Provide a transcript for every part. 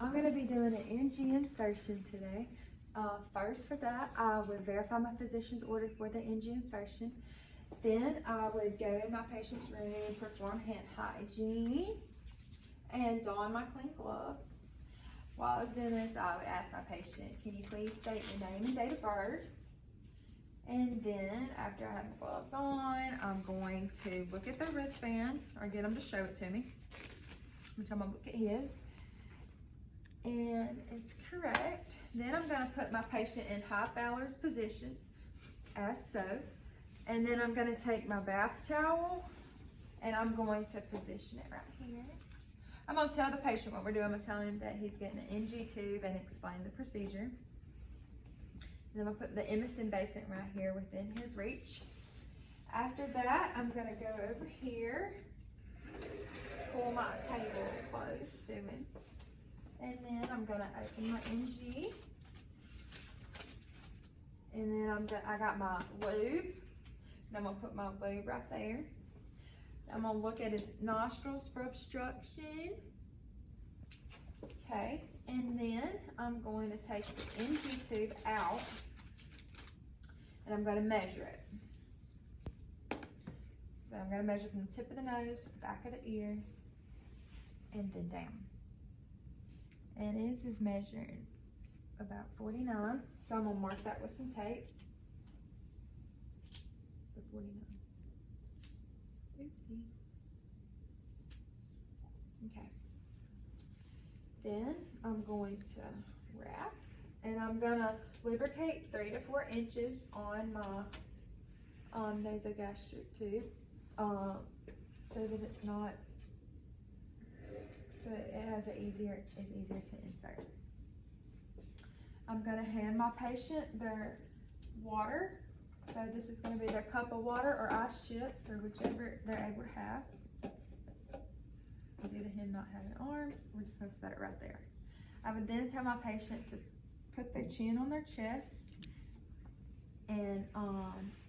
I'm going to be doing an NG insertion today. First for that, I would verify my physician's order for the NG insertion. Then I would go in my patient's room, perform hand hygiene, and don my clean gloves. While I was doing this, I would ask my patient, can you please state your name and date of birth? And then after I have my gloves on, I'm going to look at the wristband or get him to show it to me. I'm going to look at his. And it's correct. Then I'm going to put my patient in high Fowler's position, as so. And then I'm going to take my bath towel and I'm going to position it right here. I'm going to tell the patient what we're doing. I'm going to tell him that he's getting an NG tube and explain the procedure. And then I'm going to put the Emerson basin right here within his reach. After that, I'm going to go over here, pull my table close to him. And then I'm going to open my NG. And then I got my lube. And I'm going to put my lube right there. I'm going to look at his nostrils for obstruction. Okay. And then I'm going to take the NG tube out. And I'm going to measure it. So I'm going to measure from the tip of the nose, back of the ear, and then down. And this is measuring about 49. So I'm going to mark that with some tape. The 49. Oopsie. Okay. Then I'm going to wrap, and I'm going to lubricate 3 to 4 inches on my nasogastric tube, so that it's not. So it has is easier to insert. I'm going to hand my patient their water. So this is going to be their cup of water or ice chips or whichever they're able to have. Due to him not having arms, we're just going to put it right there. I would then tell my patient to put their chin on their chest, and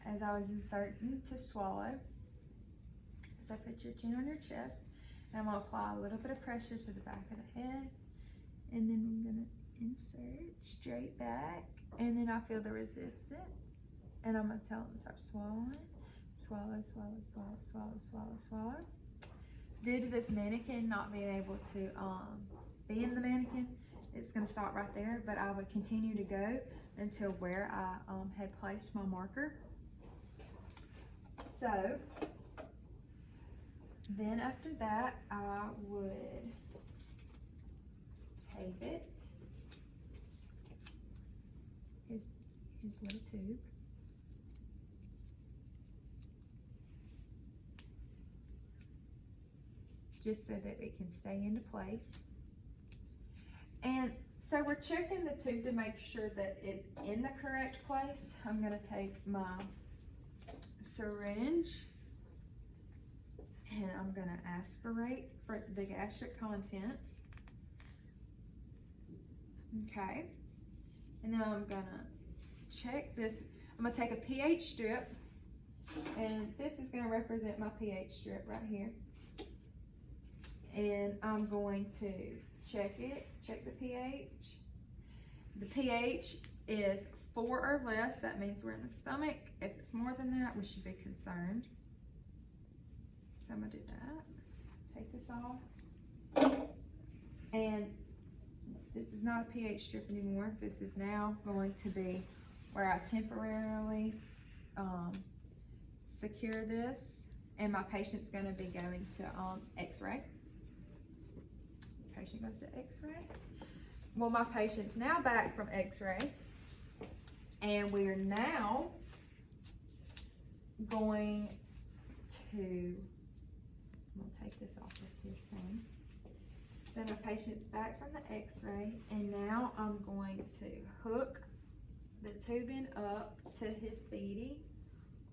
as I was inserting, to swallow. So put your chin on your chest. And I'm going to apply a little bit of pressure to the back of the head. And then I'm going to insert straight back. And then I feel the resistance. And I'm going to tell them to start swallowing. Swallow, swallow, swallow, swallow, swallow, swallow. Due to this mannequin not being able to be in the mannequin, it's going to stop right there. But I would continue to go until where I had placed my marker. So then after that, I would tape it, his little tube. Just so that it can stay into place. And so we're checking the tube to make sure that it's in the correct place. I'm going to take my syringe, and I'm going to aspirate for the gastric contents. Okay. And then I'm going to check this. I'm going to take a pH strip, and this is going to represent my pH strip right here. And I'm going to check the pH. The pH is 4 or less. That means we're in the stomach. If it's more than that, we should be concerned. So I'm going to do that. Take this off. And this is not a pH strip anymore. This is now going to be where I temporarily secure this. And my patient's going to be going to x-ray. Patient goes to x-ray. Well, my patient's now back from x-ray. And we are now going to, I'm going to take this off of this thing. So my patient's back from the x-ray, and now I'm going to hook the tubing up to his BD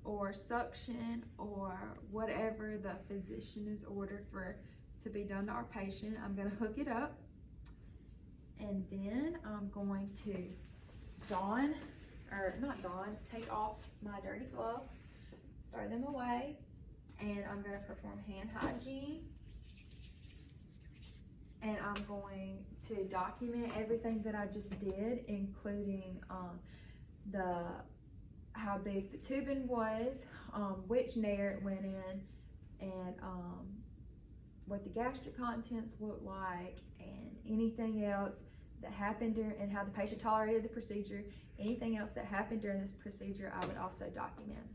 or suction or whatever the physician is ordered for to be done to our patient. I'm going to hook it up, and then I'm going to take off my dirty gloves, throw them away, and I'm going to perform hand hygiene. and I'm going to document everything that I just did, including how big the tubing was, which nair it went in, and what the gastric contents looked like, and anything else that happened during, and how the patient tolerated the procedure. Anything else that happened during this procedure, I would also document.